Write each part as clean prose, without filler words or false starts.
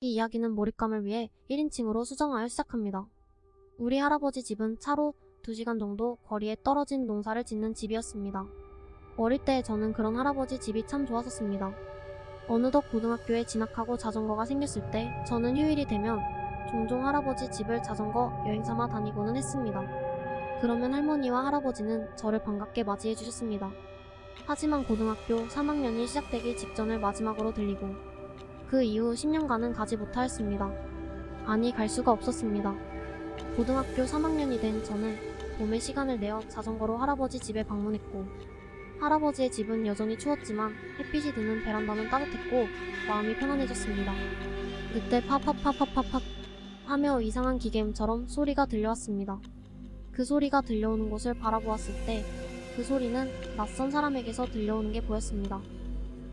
이 이야기는 몰입감을 위해 1인칭으로 수정하여 시작합니다. 우리 할아버지 집은 차로 2시간 정도 거리에 떨어진 농사를 짓는 집이었습니다. 어릴 때 저는 그런 할아버지 집이 참 좋았었습니다. 어느덧 고등학교에 진학하고 자전거가 생겼을 때 저는 휴일이 되면 종종 할아버지 집을 자전거 여행 삼아 다니고는 했습니다. 그러면 할머니와 할아버지는 저를 반갑게 맞이해 주셨습니다. 하지만 고등학교 3학년이 시작되기 직전을 마지막으로 들리고 그 이후 10년간은 가지 못하였습니다. 아니, 갈 수가 없었습니다. 고등학교 3학년이 된 저는 봄에 시간을 내어 자전거로 할아버지 집에 방문했고, 할아버지의 집은 여전히 추웠지만 햇빛이 드는 베란다는 따뜻했고 마음이 편안해졌습니다. 그때 팝팝팝팝팝팝 하며 이상한 기계음처럼 소리가 들려왔습니다. 그 소리가 들려오는 곳을 바라보았을 때 그 소리는 낯선 사람에게서 들려오는 게 보였습니다.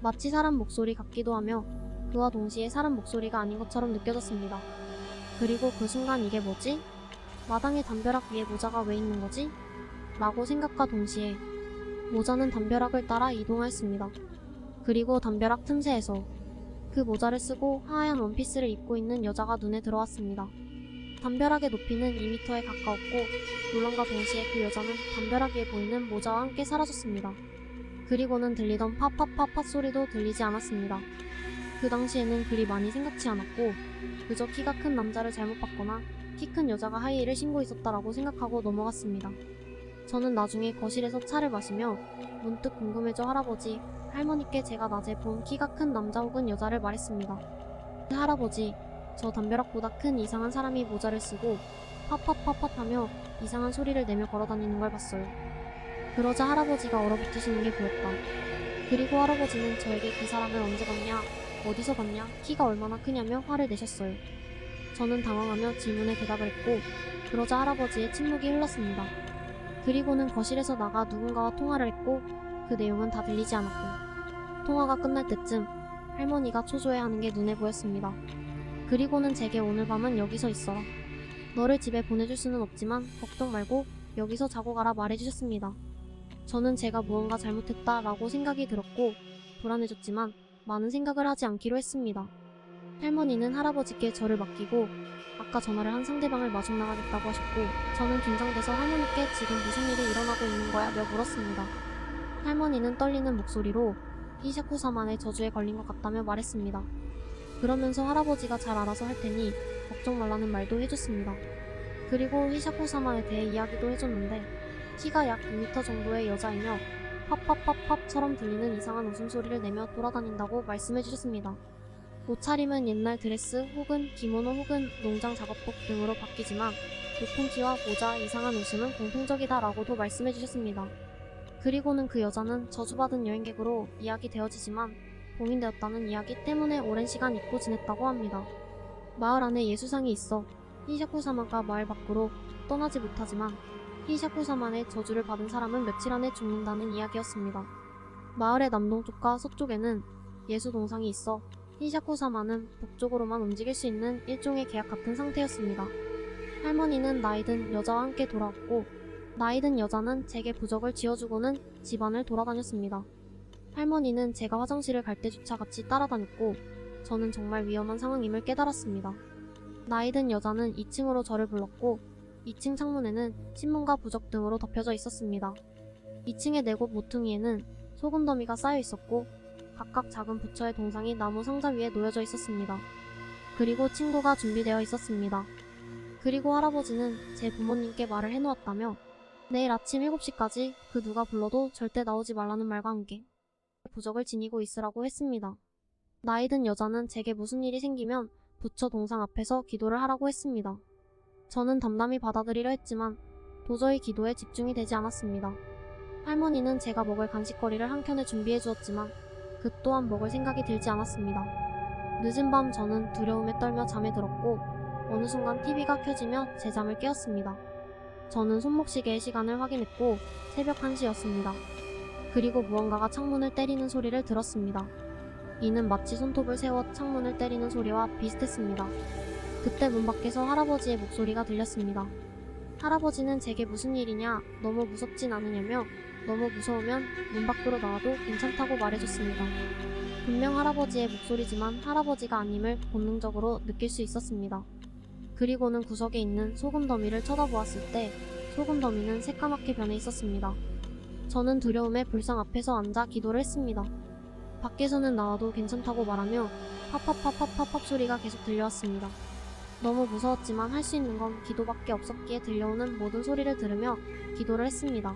마치 사람 목소리 같기도 하며 그와 동시에 사람 목소리가 아닌 것처럼 느껴졌습니다. 그리고 그 순간 이게 뭐지? 마당에 담벼락 위에 모자가 왜 있는 거지? 라고 생각과 동시에 모자는 담벼락을 따라 이동하였습니다. 그리고 담벼락 틈새에서 그 모자를 쓰고 하얀 원피스를 입고 있는 여자가 눈에 들어왔습니다. 담벼락의 높이는 2m에 가까웠고 논란과 동시에 그 여자는 담벼락 위에 보이는 모자와 함께 사라졌습니다. 그리고는 들리던 팟팟팟팟 소리도 들리지 않았습니다. 그 당시에는 그리 많이 생각지 않았고 그저 키가 큰 남자를 잘못 봤거나 키 큰 여자가 하이힐을 신고 있었다라고 생각하고 넘어갔습니다. 저는 나중에 거실에서 차를 마시며 문득 궁금해져 할머니께 제가 낮에 본 키가 큰 남자 혹은 여자를 말했습니다. 할아버지, 저 담벼락보다 큰 이상한 사람이 모자를 쓰고 팟팟팟팟 하며 이상한 소리를 내며 걸어다니는 걸 봤어요. 그러자 할아버지가 얼어붙으시는 게 보였다. 그리고 할아버지는 저에게 그 사람을 언제 봤냐, 어디서 봤냐, 키가 얼마나 크냐며 화를 내셨어요. 저는 당황하며 질문에 대답을 했고 그러자 할아버지의 침묵이 흘렀습니다. 그리고는 거실에서 나가 누군가와 통화를 했고 그 내용은 다 들리지 않았고 통화가 끝날 때쯤 할머니가 초조해하는 게 눈에 보였습니다. 그리고는 제게 오늘 밤은 여기서 있어라. 너를 집에 보내줄 수는 없지만 걱정 말고 여기서 자고 가라 말해주셨습니다. 저는 제가 무언가 잘못했다 라고 생각이 들었고 불안해졌지만 많은 생각을 하지 않기로 했습니다. 할머니는 할아버지께 저를 맡기고 아까 전화를 한 상대방을 마중 나가겠다고 하셨고 저는 긴장돼서 할머니께 지금 무슨 일이 일어나고 있는 거야 며 물었습니다. 할머니는 떨리는 목소리로 히샤쿠사만의 저주에 걸린 것 같다며 말했습니다. 그러면서 할아버지가 잘 알아서 할 테니 걱정 말라는 말도 해줬습니다. 그리고 히샤쿠사마에 대해 이야기도 해줬는데 키가 약 2m 정도의 여자이며 팝팝팝팝처럼 들리는 이상한 웃음소리를 내며 돌아다닌다고 말씀해주셨습니다. 옷차림은 옛날 드레스 혹은 기모노 혹은 농장 작업복 등으로 바뀌지만 높은 키와 모자, 이상한 웃음은 공통적이다 라고도 말씀해주셨습니다. 그리고는 그 여자는 저주받은 여행객으로 이야기되어지지만 봉인되었다는 이야기 때문에 오랜 시간 잊고 지냈다고 합니다. 마을 안에 예수상이 있어 히샤쿠사마가 마을 밖으로 떠나지 못하지만 히샤쿠사만의 저주를 받은 사람은 며칠 안에 죽는다는 이야기였습니다. 마을의 남동쪽과 서쪽에는 예수 동상이 있어 히샤쿠사마는 북쪽으로만 움직일 수 있는 일종의 계약 같은 상태였습니다. 할머니는 나이든 여자와 함께 돌아왔고 나이든 여자는 제게 부적을 지어주고는 집안을 돌아다녔습니다. 할머니는 제가 화장실을 갈 때조차 같이 따라다녔고 저는 정말 위험한 상황임을 깨달았습니다. 나이든 여자는 2층으로 저를 불렀고 2층 창문에는 신문과 부적 등으로 덮여져 있었습니다. 2층의 4곳 모퉁이에는 소금더미가 쌓여 있었고 각각 작은 부처의 동상이 나무 상자 위에 놓여져 있었습니다. 그리고 친구가 준비되어 있었습니다. 그리고 할아버지는 제 부모님께 말을 해놓았다며 내일 아침 7시까지 그 누가 불러도 절대 나오지 말라는 말과 함께 부적을 지니고 있으라고 했습니다. 나이든 여자는 제게 무슨 일이 생기면 부처 동상 앞에서 기도를 하라고 했습니다. 저는 담담히 받아들이려 했지만 도저히 기도에 집중이 되지 않았습니다. 할머니는 제가 먹을 간식거리를 한 켠에 준비해 주었지만 그 또한 먹을 생각이 들지 않았습니다. 늦은 밤 저는 두려움에 떨며 잠에 들었고 어느 순간 TV가 켜지며 제 잠을 깨웠습니다. 저는 손목시계의 시간을 확인했고 새벽 1시였습니다. 그리고 무언가가 창문을 때리는 소리를 들었습니다. 이는 마치 손톱을 세워 창문을 때리는 소리와 비슷했습니다. 그때 문 밖에서 할아버지의 목소리가 들렸습니다. 할아버지는 제게 무슨 일이냐, 너무 무섭진 않으냐며 너무 무서우면 문 밖으로 나와도 괜찮다고 말해줬습니다. 분명 할아버지의 목소리지만 할아버지가 아님을 본능적으로 느낄 수 있었습니다. 그리고는 구석에 있는 소금 더미를 쳐다보았을 때 소금 더미는 새까맣게 변해 있었습니다. 저는 두려움에 불상 앞에서 앉아 기도를 했습니다. 밖에서는 나와도 괜찮다고 말하며 팝팝팝팝팝팝 소리가 계속 들려왔습니다. 너무 무서웠지만 할 수 있는 건 기도밖에 없었기에 들려오는 모든 소리를 들으며 기도를 했습니다.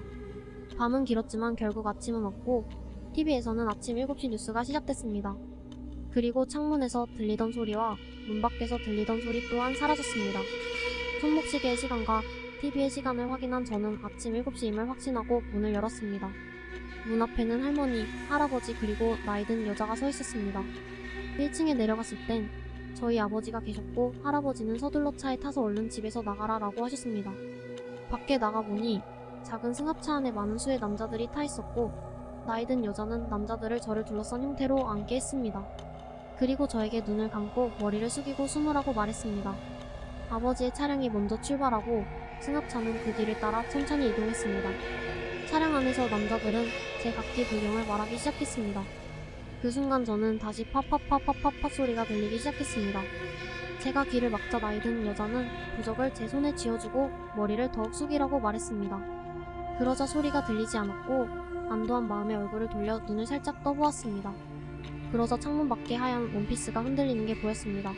밤은 길었지만 결국 아침은 왔고 TV에서는 아침 7시 뉴스가 시작됐습니다. 그리고 창문에서 들리던 소리와 문 밖에서 들리던 소리 또한 사라졌습니다. 손목시계의 시간과 TV의 시간을 확인한 저는 아침 7시임을 확신하고 문을 열었습니다. 문 앞에는 할머니, 할아버지 그리고 나이 든 여자가 서 있었습니다. 1층에 내려갔을 땐 저희 아버지가 계셨고 할아버지는 서둘러 차에 타서 얼른 집에서 나가라 라고 하셨습니다. 밖에 나가보니 작은 승합차 안에 많은 수의 남자들이 타 있었고 나이 든 여자는 남자들을 저를 둘러싼 형태로 앉게 했습니다. 그리고 저에게 눈을 감고 머리를 숙이고 숨으라고 말했습니다. 아버지의 차량이 먼저 출발하고 승합차는 그 뒤를 따라 천천히 이동했습니다. 차량 안에서 남자들은 제 각기 불경을 말하기 시작했습니다. 그 순간 저는 다시 팝팝팝팝팝팝 소리가 들리기 시작했습니다. 제가 귀를 막자 나이 든 여자는 부적을 제 손에 쥐어주고 머리를 더욱 숙이라고 말했습니다. 그러자 소리가 들리지 않았고 안도한 마음에 얼굴을 돌려 눈을 살짝 떠보았습니다. 그러자 창문 밖에 하얀 원피스가 흔들리는 게 보였습니다.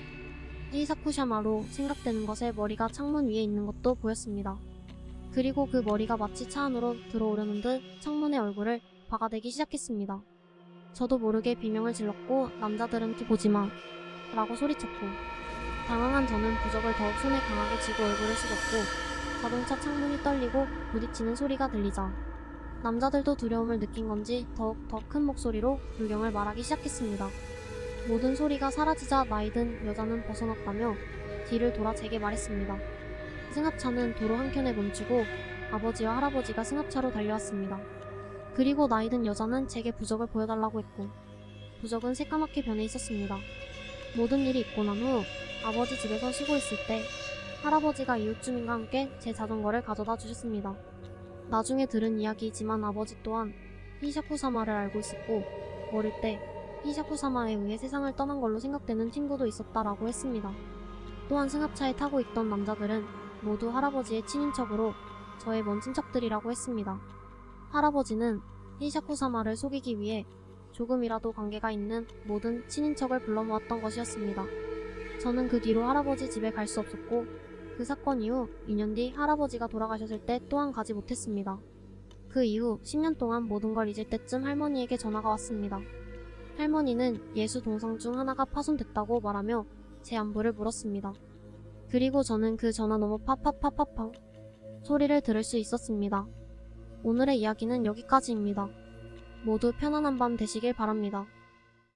히사쿠샤마로 생각되는 것에 머리가 창문 위에 있는 것도 보였습니다. 그리고 그 머리가 마치 차 안으로 들어오려는 듯 창문의 얼굴을 박아대기 시작했습니다. 저도 모르게 비명을 질렀고 남자들은 보지마 라고 소리쳤고 당황한 저는 부적을 더욱 손에 강하게 쥐고 얼굴을 숙였고 자동차 창문이 떨리고 부딪히는 소리가 들리자 남자들도 두려움을 느낀 건지 더욱 더 큰 목소리로 불경을 말하기 시작했습니다. 모든 소리가 사라지자 나이 든 여자는 벗어났다며 뒤를 돌아 제게 말했습니다. 승합차는 도로 한켠에 멈추고 아버지와 할아버지가 승합차로 달려왔습니다. 그리고 나이 든 여자는 제게 부적을 보여달라고 했고 부적은 새까맣게 변해 있었습니다. 모든 일이 있고 난 후 아버지 집에서 쉬고 있을 때 할아버지가 이웃 주민과 함께 제 자전거를 가져다 주셨습니다. 나중에 들은 이야기이지만 아버지 또한 히샤쿠사마를 알고 있었고 어릴 때 히샤쿠사마에 의해 세상을 떠난 걸로 생각되는 친구도 있었다라고 했습니다. 또한 승합차에 타고 있던 남자들은 모두 할아버지의 친인척으로 저의 먼 친척들이라고 했습니다. 할아버지는 히샤쿠사마를 속이기 위해 조금이라도 관계가 있는 모든 친인척을 불러 모았던 것이었습니다. 저는 그 뒤로 할아버지 집에 갈 수 없었고 그 사건 이후 2년 뒤 할아버지가 돌아가셨을 때 또한 가지 못했습니다. 그 이후 10년 동안 모든 걸 잊을 때쯤 할머니에게 전화가 왔습니다. 할머니는 예수 동상 중 하나가 파손됐다고 말하며 제 안부를 물었습니다. 그리고 저는 그 전화 너머 팝팝팝팝팝 소리를 들을 수 있었습니다. 오늘의 이야기는 여기까지입니다. 모두 편안한 밤 되시길 바랍니다.